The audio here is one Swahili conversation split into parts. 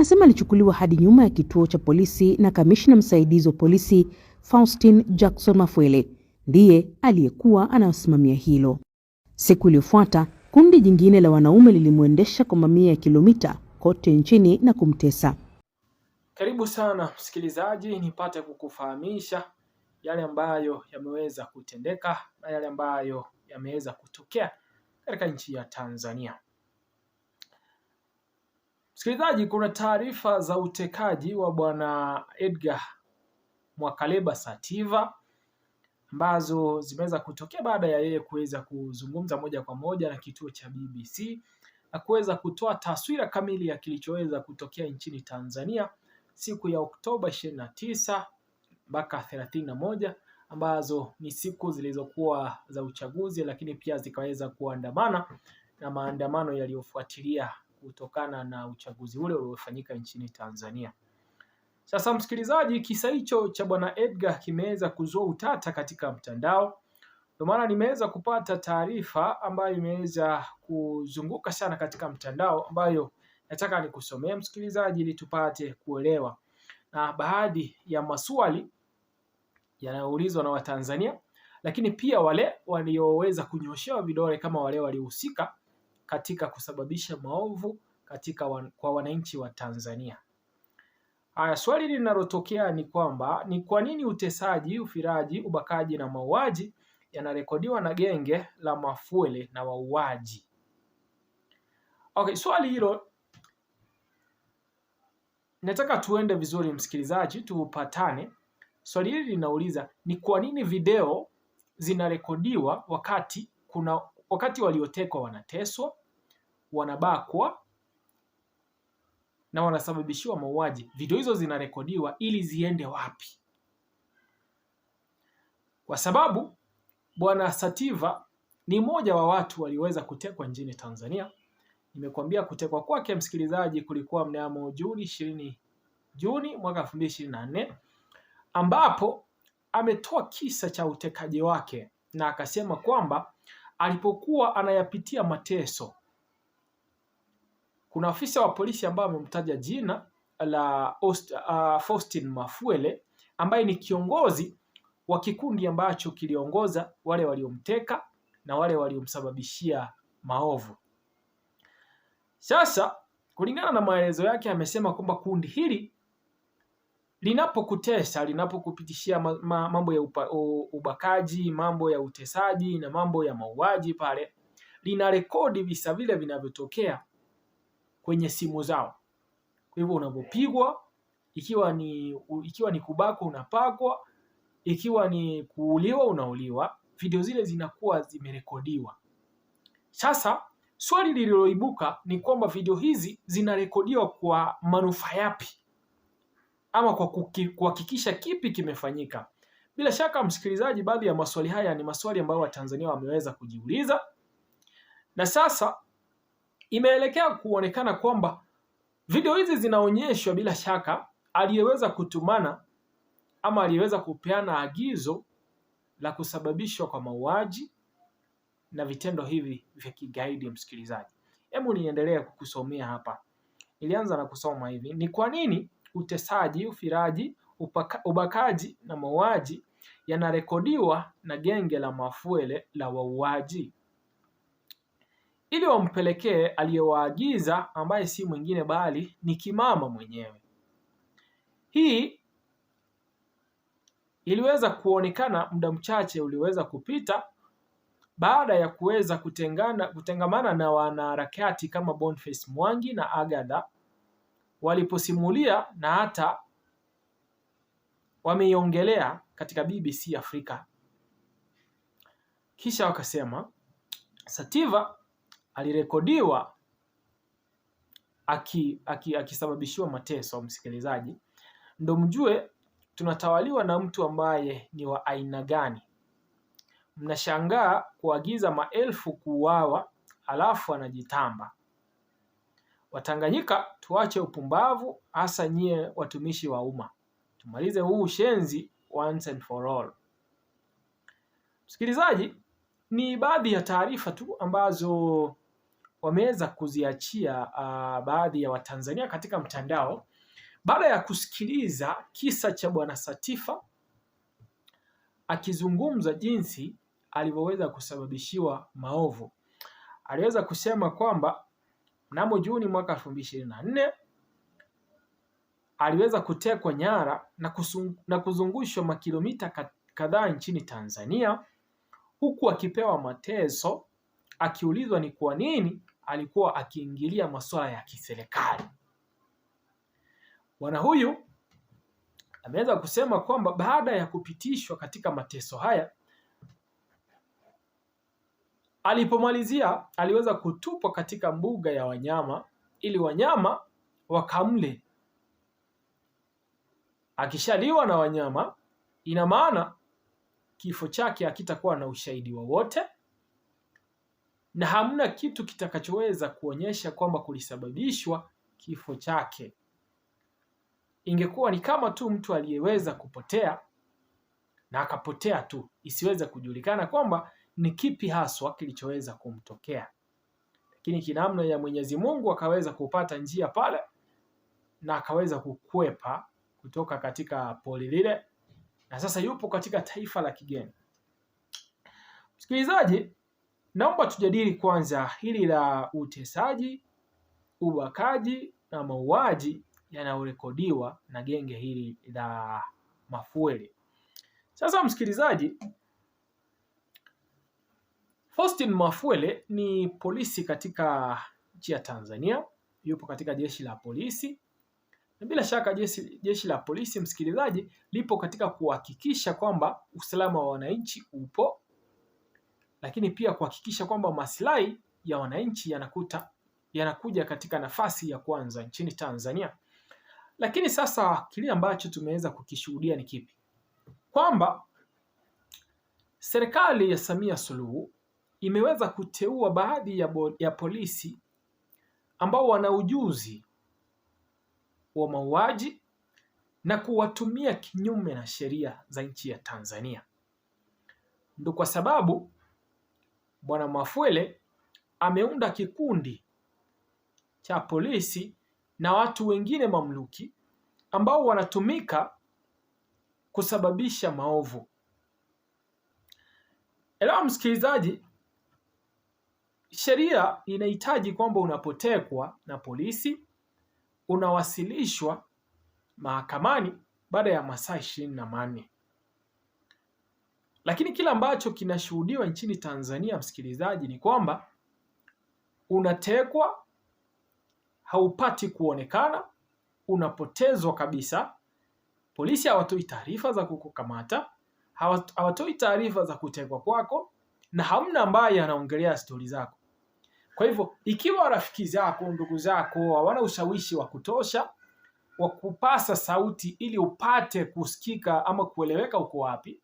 Anasema alichukuliwa hadi nyuma ya kituo cha polisi na kamishna msaidizi wa polisi Faustin Jackson Mafwele ndiye aliyekuwa anasimamia hilo. Siku iliyofuata, kundi jingine la wanaume lilimwendesha kwa mamia ya kilomita kote nchini na kumtesa. Karibu sana msikilizaji, nipate kukufahamisha yale ambayo yameweza kutendeka na yale ambayo yameweza kutokea katika nchi ya Tanzania. Msikilizaji, kuna taarifa za utekaji wa bwana Edgar Mwakaleba Sativa ambazo zimeweza kutokea baada ya yeye kuweza kuzungumza moja kwa moja na kituo cha BBC na kuweza kutoa taswira kamili ya kilichoweza kutokea nchini Tanzania siku ya Oktoba 29 mpaka 31 ambazo ni siku zilizokuwa za uchaguzi, lakini pia zikaweza kuandamana na maandamano yaliyofuatilia kutokana na uchaguzi ule uliofanyika nchini Tanzania. Sasa msikilizaji, kisa hicho cha bwana Edgar kimeweza kuzua utata katika mtandao. Ndio maana nimeweza kupata taarifa ambayo imeweza kuzunguka sana katika mtandao ambayo nataka nikusomee msikilizaji ili tupate kuelewa. Na baadhi ya maswali yanayoulizwa na Watanzania, lakini pia wale walioweza kunyoshewa vidole kama wale waliohusika katika kusababisha maovu kwa wananchi wa Tanzania. Haya, swali linalotokea ni kwamba ni kwa nini utesaji, ufiraji, ubakaji na mauaji yanarekodiwa na genge la Mafwele na wauaji? Okay, swali hilo nataka tuende vizuri msikilizaji, tupatane. Swali hili linauliza ni kwa nini video zinarekodiwa wakati waliotekwa wanateswa, wanabakwa na wanasababishiwa mauaji. Video hizo zinarekodiwa ili ziende wapi? Kwa sababu bwana Sativa ni mmoja wa watu walioweza kutekwa nchini Tanzania. Nimekuambia kutekwa kwake msikilizaji kulikuwa mnamo Juni mwaka 2024, ambapo ametoa kisa cha utekaji wake na akasema kwamba alipokuwa anayapitia mateso, kuna afisa wa polisi ambaye amemtaja jina la Faustin Mafwele ambaye ni kiongozi wa kikundi ambacho kiliongoza wale waliomteka na wale waliomsababishia maovu. Sasa kulingana na maelezo yake amesema kwamba kundi hili linapokutesa, linapokupitishia mambo ya ubakaji, mambo ya utesaji na mambo ya mauaji pale, linarekodi visa vile vinavyotokea kwenye simu zao. Kwa hivyo unapopigwa, ikiwa ni kubakwa unapakwa, ikiwa ni kuuliwa unauliwa, video zile zinakuwa zimerekodiwa. Sasa swali lililoibuka ni kwamba video hizi zinarekodiwa kwa manufaa yapi, ama kwa kuhakikisha kipi kimefanyika? Bila shaka msikilizaji, baadhi ya maswali haya ni maswali ambayo Watanzania wameweza kujiuliza, na sasa imeelekea kuonekana kwamba video hizi zinaonyeshwa bila shaka aliyeweza kutumana ama aliyeweza kupeana agizo la kusababishwa kwa mauaji na vitendo hivi vya kigaidi. Msikilizaji, hebu niendelee kukusomea hapa. Nilianza na kusoma hivi: ni kwa nini utesaji, ufiraji, ubakaji na mauaji yanarekodiwa na genge la Mafwele la wauaji? Ili wampelekee aliyewaagiza ambaye si mwingine bali ni Kimama mwenyewe. Hii iliweza kuonekana muda mchache uliweza kupita baada ya kuweza kutengamana na wanaharakati kama Boniface Mwangi na Agatha waliposimulia na hata wameiongelea katika BBC Afrika. Kisha wakasema Sativa alirekodiwa akisababishiwa mateso. Msikilizaji, ndo mjue tunatawaliwa na mtu ambaye ni wa aina gani. Mnashangaa kuagiza maelfu kuuawa alafu anajitamba. Watanganyika tuache upumbavu, hasa nyie watumishi wa umma. Tumalize huu ushenzi once and for all. Msikilizaji, ni baadhi ya taarifa tu ambazo wameweza kuziachia baadhi ya Watanzania katika mtandao baada ya kusikiliza kisa cha Bwana Satifa akizungumza jinsi alivyoweza kusababishiwa maovu. Aliweza kusema kwamba mnamo Juni mwaka 2024 aliweza kutekwa nyara na kuzungushwa makilomita kadhaa nchini Tanzania, huku akipewa mateso, akiulizwa ni kwa nini alikuwa akiingilia masuala ya kiserikali. Bwana huyu ameweza kusema kwamba baada ya kupitishwa katika mateso haya, alipomalizia aliweza kutupwa katika mbuga ya wanyama ili wanyama wakamle. Akishaliwa na wanyama, ina maana kifo chake hakitakuwa na ushahidi wowote na hamna kitu kitakachoweza kuonyesha kwamba kulisababishwa kifo chake. Ingekuwa ni kama tu mtu aliyeweza kupotea na akapotea tu, isiweze kujulikana kwamba ni kipi haswa kilichoweza kumtokea. Lakini kinamna ya Mwenyezi Mungu akaweza kupata njia pale na akaweza kukwepa kutoka katika poli lile, na sasa yupo katika taifa la kigeni. Msikilizaji, naomba tujadili kwanza hili la utesaji, ubakaji na mauaji yanayorekodiwa na genge hili la Mafuele. Sasa msikilizaji, Faustin Mafuele ni polisi katika nchi ya Tanzania, yupo katika jeshi la polisi. Na bila shaka jeshi la polisi, msikilizaji, lipo katika kuhakikisha kwamba usalama wa wananchi upo, lakini pia kuhakikisha kwamba maslahi ya wananchi yanakuja katika nafasi ya kwanza nchini Tanzania. Lakini sasa kile ambacho tumeweza kukishuhudia ni kipi? Kwamba serikali ya Samia Suluhu imeweza kuteua baadhi ya polisi ambao wana ujuzi wa mauaji na kuwatumia kinyume na sheria za nchi ya Tanzania. Ndio kwa sababu Bwana Mafuele ameunda kikundi cha polisi na watu wengine mamluki ambao wanatumika kusababisha maovu. Elewa msikilizaji, sheria inahitaji kwamba unapotekwa na polisi unawasilishwa mahakamani baada ya masaa 24. Lakini kila ambacho kinashuhudiwa nchini Tanzania, msikilizaji, ni kwamba unatekwa, haupati kuonekana, unapotezwa kabisa. Polisi hawatoi taarifa za kukukamata, hawatoi taarifa za kutekwa kwako, na hamna ambaye anaongelea stori zako. Kwa hivyo ikiwa rafiki zako, ndugu zako hawana ushawishi wa kutosha wa kupasa sauti ili upate kusikika ama kueleweka uko wapi,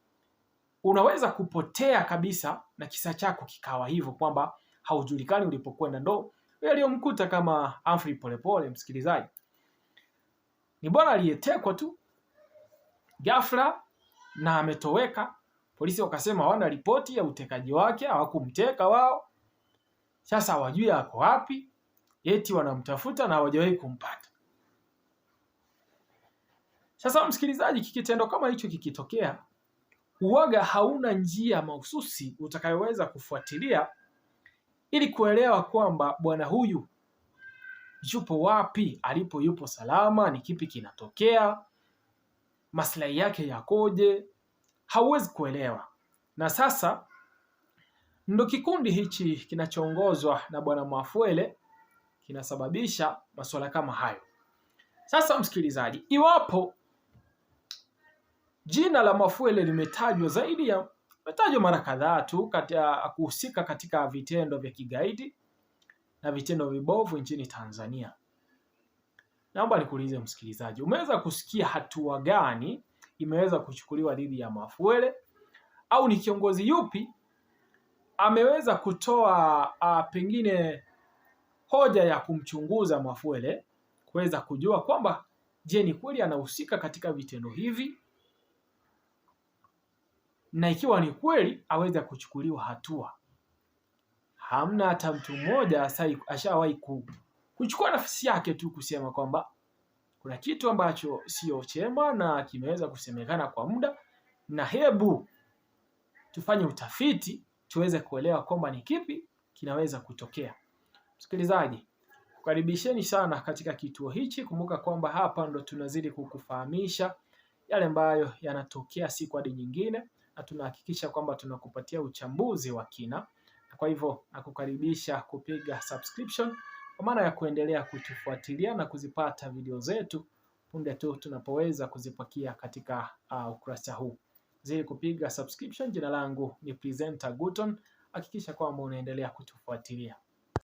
unaweza kupotea kabisa na kisa chako kikawa hivyo kwamba haujulikani ulipokwenda. Ndo aliyomkuta kama Humphrey Polepole. Msikilizaji, ni bwana aliyetekwa tu ghafla na ametoweka. Polisi wakasema hawana ripoti ya utekaji wake, hawakumteka wao. Sasa hawajui ako wapi, eti wanamtafuta na hawajawahi kumpata. Sasa msikilizaji, kikitendo kama hicho kikitokea, uwaga hauna njia mahususi utakayoweza kufuatilia ili kuelewa kwamba bwana huyu yupo wapi, alipo yupo salama, ni kipi kinatokea, maslahi yake yakoje, hauwezi kuelewa. Na sasa ndo kikundi hichi kinachoongozwa na bwana Mafuele kinasababisha masuala kama hayo. Sasa msikilizaji, iwapo jina la Mafuele limetajwa mara kadhaa tu katika kuhusika katika vitendo vya kigaidi na vitendo vibovu nchini Tanzania, naomba nikuulize msikilizaji, umeweza kusikia hatua gani imeweza kuchukuliwa dhidi ya Mafuele, au ni kiongozi yupi ameweza kutoa pengine hoja ya kumchunguza Mafuele kuweza kujua kwamba je, ni kweli anahusika katika vitendo hivi, na ikiwa ni kweli aweza kuchukuliwa hatua. hamna hata mtu mmoja ashawahi kuchukua nafasi yake tu kusema kwamba kuna kitu ambacho sio chema na kimeweza kusemekana kwa muda, na hebu tufanye utafiti tuweze kuelewa kwamba ni kipi kinaweza kutokea. Msikilizaji, kukaribisheni sana katika kituo hichi. Kumbuka kwamba hapa ndo tunazidi kukufahamisha yale ambayo yanatokea siku hadi nyingine, na tunahakikisha kwamba tunakupatia uchambuzi wa kina. Kwa hivyo nakukaribisha kupiga subscription kwa maana ya kuendelea kutufuatilia na kuzipata video zetu punde tu tunapoweza kuzipakia katika ukurasa huu. Zidi kupiga subscription. Jina langu ni Presenter Guton. Hakikisha kwamba unaendelea kutufuatilia.